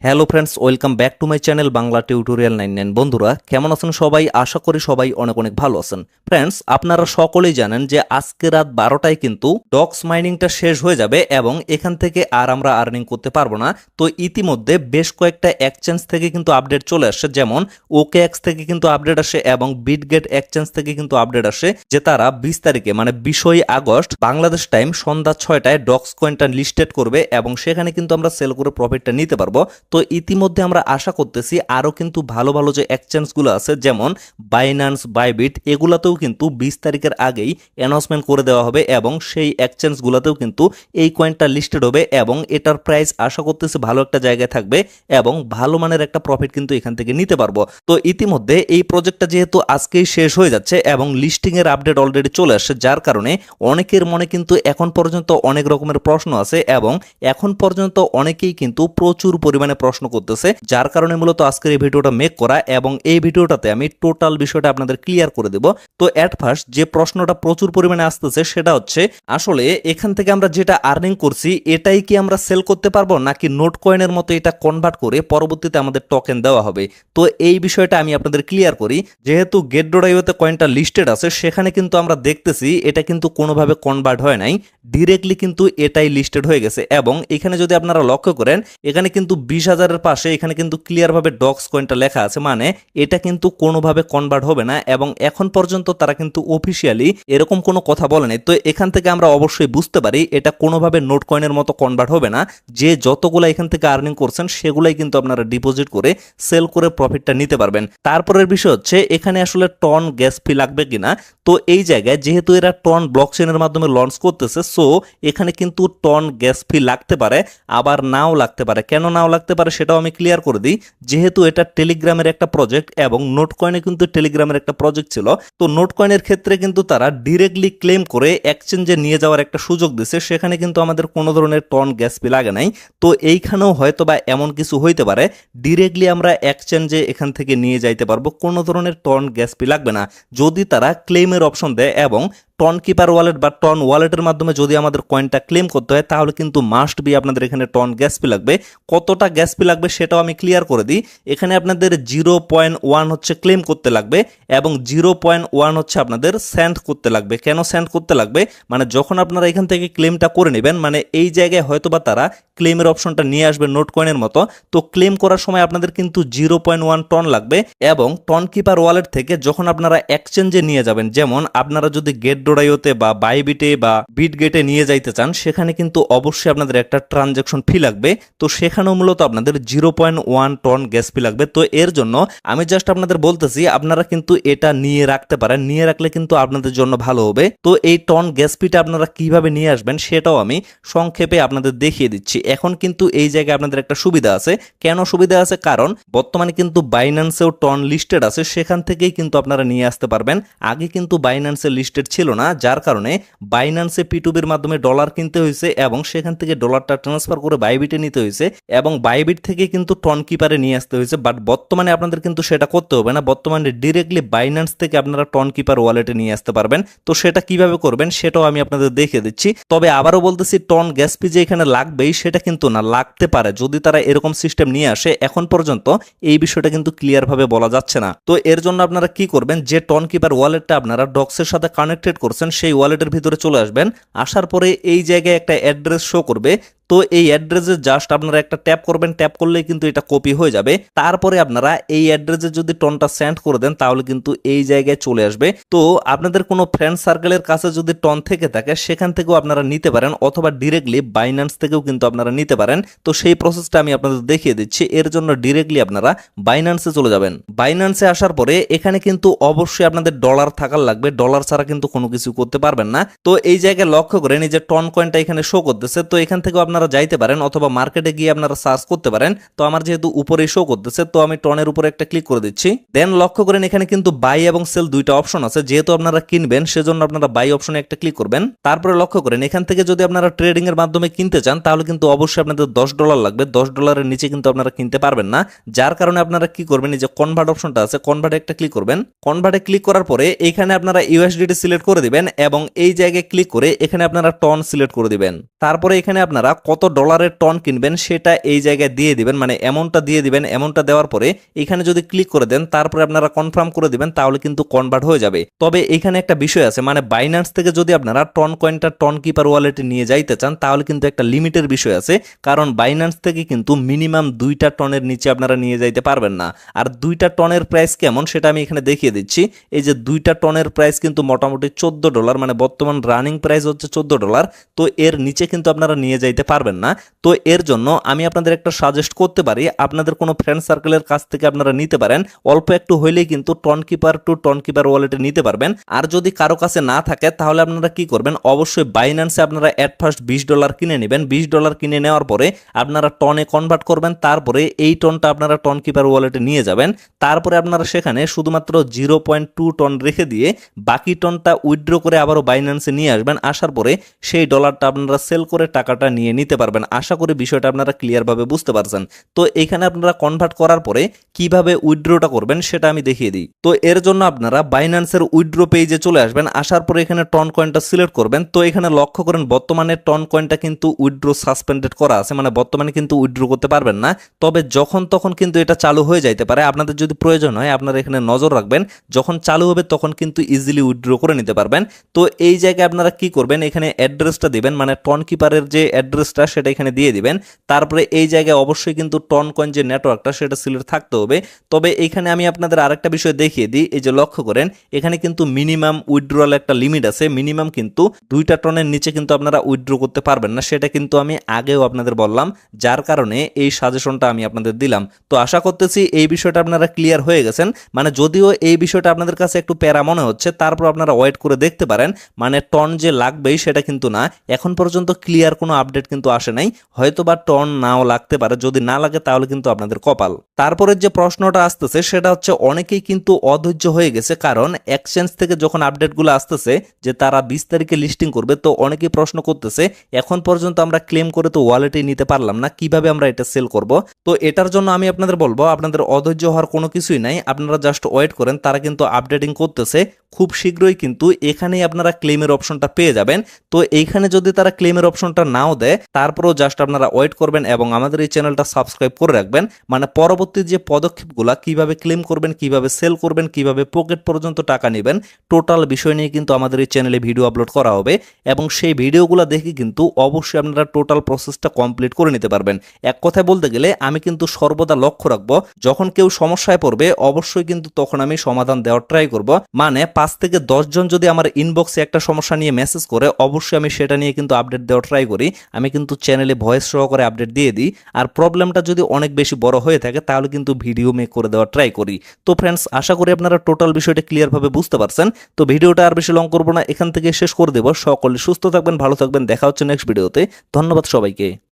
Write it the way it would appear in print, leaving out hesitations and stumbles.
Hello friends, welcome back to my channel Bangla tutorial 99। বন্ধুরা কেমন আছেন সবাই? আশা করি সবাই অনেক অনেক ভালো আছেন। ফ্রেন্ডস, আপনারা সকলেই জানেন যে আজকে রাত 12টায় কিন্তু ডক্স মাইনিংটা শেষ হয়ে যাবে এবং এখান থেকে আর আমরা আর্নিং করতে পারবো না। তো ইতিমধ্যে বেশ কয়েকটা এক্সচেঞ্জ থেকে কিন্তু আপডেট চলে আসছে, যেমন OKX থেকে কিন্তু আপডেট আসে এবং বিটগেট এক্সচেঞ্জ থেকে কিন্তু আপডেট আসে যে তারা 20 তারিখে মানে 20 আগস্ট বাংলাদেশ টাইম সন্ধ্যা 6টায় ডক্স কয়েনটা লিস্টেড করবে এবং সেখানে কিন্তু আমরা সেল করে প্রফিটটা নিতে পারবো। তো ইতিমধ্যে আমরা আশা করতেছি আরও কিন্তু ভালো ভালো যে এক্সচেঞ্জগুলো আছে যেমন বাইন্যান্স, বাইবিট, এগুলাতেও কিন্তু 20 তারিখের আগেই অ্যানাউন্সমেন্ট করে দেওয়া হবে এবং সেই এক্সচেঞ্জগুলোতেও কিন্তু এই কয়েনটা লিস্টেড হবে এবং এটার প্রাইস আশা করতেছি ভালো একটা জায়গায় থাকবে এবং ভালো মানের একটা প্রফিট কিন্তু এখান থেকে নিতে পারবো। তো ইতিমধ্যে এই প্রজেক্টটা যেহেতু আজকেই শেষ হয়ে যাচ্ছে এবং লিস্টিং এর আপডেট অলরেডি চলে আসছে, যার কারণে অনেকের মনে কিন্তু এখন পর্যন্ত অনেক রকমের প্রশ্ন আছে এবং এখন পর্যন্ত অনেকেই কিন্তু প্রচুর পরিমাণে প্রশ্ন করতেছে, যার কারণে মূলত আজকের এই ভিডিওটা মেক করা এবং এই ভিডিওটাতে আমি টোটাল বিষয়টা আপনাদের ক্লিয়ার করে দেব। তো এট ফার্স্ট যে প্রশ্নটা প্রচুর পরিমাণে আসতেছে সেটা হচ্ছে, আসলে এখান থেকে আমরা যেটা আর্নিং করছি এটাই কি আমরা সেল করতে পারবো নাকি নোট কয়েনের মতো এটা কনভার্ট করে পরবর্তীতে আমাদের টোকেন দেওয়া হবে? তো এই বিষয়টা আমি আপনাদের ক্লিয়ার করি। যেহেতু গেট.ioতে কয়েনটা লিস্টেড আছে সেখানে কিন্তু আমরা দেখতেছি এটা কিন্তু কোনোভাবে কনভার্ট হয় নাই, ডিরেক্টলি কিন্তু এটাই লিস্টেড হয়ে গেছে এবং এখানে যদি আপনারা লক্ষ্য করেন এখানে কিন্তু 20,000-এর পাশে এখানে কিন্তু ক্লিয়ারভাবে ডক্স কয়েনটা লেখা আছে, মানে এটা কিন্তু কোনোভাবে কনভার্ট হবে না এবং এখন পর্যন্ত তারা কিন্তু অফিসিয়ালি এরকম কোনো কথা বলে নাই। তো এখান থেকে আমরা অবশ্যই বুঝতে পারি এটা কোনোভাবে নোট কয়েনের মতো কনভার্ট হবে না। যে যতগুলো এখান থেকে আর্নিং করছেন সেগুলাই কিন্তু আপনারা ডিপোজিট করে সেল করে প্রফিটটা নিতে পারবেন। তারপরের বিষয় হচ্ছে এখানে আসলে টন গ্যাস ফি লাগবে কিনা। তো এই জায়গায় যেহেতু এরা টন ব্লকচেনের মাধ্যমে লঞ্চ করতেছে, সো এখানে কিন্তু টন গ্যাস ফি লাগতে পারে, আবার নাও লাগতে পারে। কেন নাও লাগতে পারে সেটাও আমি ক্লিয়ার করে দিই। যেহেতু এটা টেলিগ্রামের একটা প্রজেক্ট এবং নোট কয়েনে কিন্তু টেলিগ্রামের একটা প্রজেক্ট ছিল, তো নোট কয়েনের ক্ষেত্রে কিন্তু তারা ডিরেক্টলি ক্লেম করে এক্সচেঞ্জে নিয়ে যাওয়ার একটা সুযোগ দিছে, সেখানে কিন্তু আমাদের কোনো ধরনের টন গ্যাস ফি লাগে নাই। তো এইখানেও হয়তো বা এমন কিছু হইতে পারে, ডিরেক্টলি আমরা এক্সচেঞ্জে এখান থেকে নিয়ে যাইতে পারবো, কোনো ধরনের টন গ্যাস ফি লাগবে না যদি তারা ক্লেমের অপশন দেয়। এবং টন কিপার ওয়ালেট বা টন ওয়ালেটের মাধ্যমে যদি আমাদের কয়েনটা ক্লেম করতে হয় তাহলে কিন্তু মাস্ট বি আপনাদের এখানে টন গ্যাস ফি লাগবে। কতটা গ্যাস ফি লাগবে সেটাও আমি ক্লিয়ার করে দিই। এখানে আপনাদের 0.1 হচ্ছে ক্লেম করতে লাগবে এবং 0.1 হচ্ছে আপনাদের সেন্ড করতে লাগবে। কেন সেন্ড করতে লাগবে? মানে যখন আপনারা এখান থেকে ক্লেমটা করে নেবেন, মানে এই জায়গায় হয়তোবা তারা ক্লেমের অপশনটা নিয়ে আসবে নোট কয়েনের মতো, তো ক্লেম করার সময় আপনাদের কিন্তু 0.1 টন লাগবে এবং টন কিপার ওয়ালেট থেকে যখন আপনারা এক্সচেঞ্জে নিয়ে যাবেন, যেমন আপনারা যদি গেট.ioতে বা বাইবিটে বা বিটগেটে নিয়ে যাইতে চান সেখানে কিন্তু অবশ্যই আপনাদের একটা ট্রানজ্যাকশন ফি লাগবে। তো সেখানেও মূলত আপনাদের 0.1 টন গ্যাস ফি লাগবে। তো এর জন্য আমি জাস্ট আপনাদের বলতেছি আপনারা কিন্তু এটা নিয়ে রাখতে পারেন, নিয়ে রাখলে কিন্তু আপনাদের জন্য ভালো হবে। তো এই টন গ্যাস ফিটা আপনারা কিভাবে নিয়ে আসবেন সেটাও আমি সংক্ষেপে আপনাদের দেখিয়ে দিচ্ছি। এখন কিন্তু এই জায়গায় আপনাদের একটা সুবিধা আছে। কেন সুবিধা আছে? কারণ বর্তমানে কিন্তু বাইন্যান্সেও টন লিস্টেড আছে, সেখান থেকেই কিন্তু আপনারা নিয়ে আসতে পারবেন। আগে কিন্তু বাইন্যান্সে লিস্টেড ছিল না, যার কারণে বাইন্যান্সে P2P-র মাধ্যমে ডলার কিনতে হয়েছে এবং সেখান থেকে ডলারটা ট্রান্সফার করে বাইবিটে নিতে হয়েছে এবং বাইবিট থেকে কিন্তু টন কিপারে নিয়ে আসতে হয়েছে। বাট বর্তমানে আপনাদের কিন্তু সেটা করতে হবে না, বর্তমানে ডিরেক্টলি বাইন্যান্স থেকে আপনারা টন কিপার ওয়ালেটে নিয়ে আসতে পারবেন। তো সেটা কিভাবে করবেন সেটাও আমি আপনাদের দেখিয়ে দিচ্ছি। তবে আবারও বলতেছি, টন গ্যাস ফি যে এখানে লাগবেই সেটা কিন্তু না, লাগতে পারে যদি তারা এরকম সিস্টেম নিয়ে আসে। এখন পর্যন্ত এই বিষয়টা কিন্তু ক্লিয়ার ভাবে বলা যাচ্ছে না। তো এর জন্য আপনারা কি করবেন, যে টন কিপার ওয়ালেটটা আপনারা ডক্সের সাথে কানেক্টেড করছেন সেই ওয়ালেটের ভিতরে চলে আসবেন। আসার পরে এই জায়গায় একটা অ্যাড্রেস শো করবে, তো এই অ্যাড্রেসে জাস্ট আপনারা একটা ট্যাপ করবেন, ট্যাপ করলেই কিন্তু এটা কপি হয়ে যাবে। তারপরে আপনারা এই অ্যাড্রেসে যদি টনটা সেন্ড করে দেন তাহলে কিন্তু এই জায়গায় চলে আসবে। তো আপনাদের কোনো ফ্রেন্ড সার্কেলের কাছে যদি টন থেকে থাকে সেখান থেকেও আপনারা নিতে পারেন অথবা ডিরেক্টলি বাইন্যান্স থেকেও কিন্তু আপনারা নিতে পারেন। তো সেই প্রসেসটা আমি আপনাদের দেখিয়ে দিচ্ছি। এর জন্য ডিরেক্টলি আপনারা বাইন্যান্সে চলে যাবেন। বাইন্যান্সে আসার পরে এখানে কিন্তু অবশ্যই আপনাদের ডলার থাকার লাগবে, ডলার ছাড়া কিন্তু কোনো কিছু করতে পারবেন না। তো এই জায়গায় লক্ষ্য করেন এই যে টন কয়েনটা এখানে শো করতেছে, তো এখান থেকেও আপনারা যাইতে পারেন অথবা মার্কেটে গিয়ে আপনারা সার্চ করতে পারেন। তো আমার যেহেতু উপরে শো করতেছে তো আমি টনের উপরে একটা ক্লিক করে দিচ্ছি। দেন লক্ষ্য করেন এখানে কিন্তু বাই এবং সেল দুইটা অপশন আছে, যেহেতু আপনারা কিনবেন সেজন্য আপনারা বাই অপশনে একটা ক্লিক করবেন। তারপরে লক্ষ্য করেন এখান থেকে যদি আপনারা ট্রেডিং এর মাধ্যমে কিনতে চান তাহলে কিন্তু অবশ্যই আপনাদের $10 লাগবে। $10 নিচে কিন্তু আপনারা কিনতে পারবেন না, যার কারণে আপনারা কি করবেন, এই যে কনভার্ট অপশনটা আছে কনভার্টে একটা ক্লিক করবেন। কনভার্টে ক্লিক করার পরে এখানে আপনারা USDT সিলেক্ট করে দিবেন এবং এই জায়গায় ক্লিক করে এখানে আপনারা টন সিলেক্ট করে দিবেন। তারপরে এখানে আপনারা কত ডলারের টন কিনবেন সেটা এই জায়গায় দিয়ে দিবেন, মানে অ্যামাউন্টটা দিয়ে দিবেন। অ্যামাউন্টটা দেওয়ার পরে এখানে যদি ক্লিক করে দেন, তারপরে আপনারা কনফার্ম করে দিবেন, তাহলে কিন্তু কনভার্ট হয়ে যাবে। তবে এখানে একটা বিষয় আছে, মানে বাইন্যান্স থেকে যদি আপনারা টন কয়েনটা টন কিপার ওয়ালেটে নিয়ে যাইতে চান, তাহলে কিন্তু একটা লিমিটের বিষয় আছে। কারণ বাইন্যান্স থেকে কিন্তু মিনিমাম 2টা টনের নিচে আপনারা নিয়ে যাইতে পারবেন না। আর 2টা টনের প্রাইস কেমন সেটা আমি এখানে দেখিয়ে দিচ্ছি। এই যে 2টা টনের প্রাইস কিন্তু মোটামুটি $14, মানে বর্তমান রানিং প্রাইস হচ্ছে $14। তো এর নিচে কিন্তু আপনারা নিয়ে যাইতে পারবেন না। তো এর জন্য আমি আপনাদের একটা সাজেস্ট করতে পারি, আপনাদের কোনো ফ্রেন্ড সার্কেলের কাছ থেকে আপনারা নিতে পারেন। অল্প একটু হইলেই কিন্তু Tonkeeper to Tonkeeper ওয়ালেটে নিতে পারবেন। আর যদি কারো কাছে না থাকে, তাহলে আপনারা কি করবেন, অবশ্যই বাইন্যান্সে আপনারা অ্যাট ফার্স্ট $20 কিনে নেবেন। $20 কিনে নেওয়ার পরে আপনারা টনে কনভার্ট করবেন। তারপরে এই টনটা আপনারা টন কিপার ওয়ালেটে নিয়ে যাবেন। তারপরে আপনারা সেখানে শুধুমাত্র 0.2 টন রেখে দিয়ে বাকি টনটা উইথড্র করে আবারও বাইন্যান্সে নিয়ে আসবেন। আসার পরে সেই ডলারটা আপনারা সেল করে টাকাটা নিয়ে নিতে পারবেন। আশা করি বিষয়টা আপনারা ক্লিয়ারভাবে বুঝতে পারছেন। তো এখানে আপনারা কনভার্ট করার পরে কিভাবে উইথড্রটা করবেন সেটা আমি দেখিয়ে দিই। তো এর জন্য আপনারা বাইন্যান্সের উইথড্র পেজে চলে আসবেন। আসার পরে এখানে টন কয়েনটা সিলেক্ট করবেন। তো এখানে লক্ষ্য করেন বর্তমানে টন কয়েনটা কিন্তু উইথড্র সাসপেন্ডেড করা আছে, মানে বর্তমানে কিন্তু উইথড্র করতে পারবেন না। তবে যখন তখন কিন্তু এটা চালু হয়ে যাইতে পারে। আপনাদের যদি প্রয়োজন হয় আপনারা এখানে নজর রাখবেন, যখন চালু হবে তখন কিন্তু ইজিলি উইথড্র করে নিতে পারবেন। তো এই জায়গায় আপনারা কি করবেন, এখানে অ্যাড্রেসটা দিবেন, মানে টন কিপারের যে অ্যাড্রেসটা সেটা এখানে দিয়ে দিবেন। তারপরে এই জায়গায় অবশ্যই কিন্তু টন কয়েন যে নেটওয়ার্কটা সেটা সিলেক্ট থাকতে হবে। তবে এখানে আমি আপনাদের আরেকটা বিষয় দেখিয়ে দিই। এই যে লক্ষ্য করেন এখানে কিন্তু মিনিমাম উইথড্রয়াল একটা লিমিট আছে। মিনিমাম কিন্তু 2টা টনের নিচে কিন্তু আপনারা উইথড্র করতে পারবেন না, সেটা কিন্তু আমি আগেও আপনাদের বললাম, যার কারণে এই সাজেশনটা আমি আপনাদের দিলাম। তো আশা করতেছি এই বিষয়টা আপনারা ক্লিয়ার হয়ে গেছেন। মানে যদিও এই বিষয়টা আপনাদের কাছে একটু প্যারা মনে হচ্ছে, তারপর আপনারা ওয়েট করে দেখতে পারেন। মানে টন যে লাগবেই সেটা কিন্তু না, এখন পর্যন্ত ক্লিয়ার কোনো আপডেট কিন্তু আসে নাই। হয়তো বা টন নাও লাগতে পারে, যদি না লাগে তাহলে কিন্তু আপনাদের কপাল। তারপরে যে প্রশ্নটা আসতেছে সেটা হচ্ছে অনেকেই কিন্তু অধৈর্য হয়ে গেছে, কারণ এক্সচেঞ্জ থেকে যখন আপডেটগুলো আসতেছে যে তারা 20 তারিখে লিস্টিং করবে, তো অনেকেই প্রশ্ন করতেছে এখন পর্যন্ত আমরা ক্লেম করে তো ওয়ালেটে নিতে পারলাম না, কিভাবে আমরা এটা সেল করব। তো এটার জন্য আমি আপনাদের বলবো, আপনাদের অধৈর্য হওয়ার কোনো কিছুই নাই, আপনারা জাস্ট ওয়েট করেন। তারা কিন্তু আপডেটিং করতেছে, খুব শীঘ্রই কিন্তু এখানেই আপনারা ক্লেমের অপশনটা পেয়ে যাবেন। তো এইখানে যদি তারা ক্লেমের অপশনটা নাও দেয়, তারপরেও জাস্ট আপনারা ওয়েট করবেন এবং আমাদের এই চ্যানেলটা সাবস্ক্রাইব করে রাখবেন। মানে পরবর্তী যে পদক্ষেপগুলো, কিভাবে ক্লেম করবেন, কিভাবে সেল করবেন, কিভাবে পকেট পর্যন্ত টাকা নেবেন, টোটাল বিষয় নিয়ে কিন্তু আমাদের এই চ্যানেলে ভিডিও আপলোড করা হবে। এবং সেই ভিডিওগুলো দেখে কিন্তু অবশ্যই আপনারা টোটাল প্রসেসটা কমপ্লিট করে নিতে পারবেন। এক কথায় বলতে গেলে আমি কিন্তু সর্বদা লক্ষ্য রাখবো, যখন কেউ সমস্যায় পড়বে অবশ্যই কিন্তু তখন আমি সমাধান দেওয়ার ট্রাই করব। মানে 5 থেকে 10 জন যদি আমার ইনবক্সে একটা সমস্যা নিয়ে মেসেজ করে, অবশ্যই আমি সেটা নিয়ে কিন্তু আপডেট দেওয়ার ট্রাই করি। আমি কিন্তু চ্যানেলে ভয়েস সহকারে আপডেট দিয়ে দিই। আর প্রবলেমটা যদি অনেক বেশি বড় হয়ে থাকে তাহলে কিন্তু ভিডিও মেক করে দেওয়ার ট্রাই করি। তো ফ্রেন্ডস, আশা করি আপনারা টোটাল বিষয়টা ক্লিয়ারভাবে বুঝতে পারছেন। তো ভিডিওটা আর বেশি লং করবো না, এখান থেকে শেষ করে দেবো। সকলে সুস্থ থাকবেন, ভালো থাকবেন, দেখা হচ্ছে নেক্সট ভিডিওতে। ধন্যবাদ সবাইকে।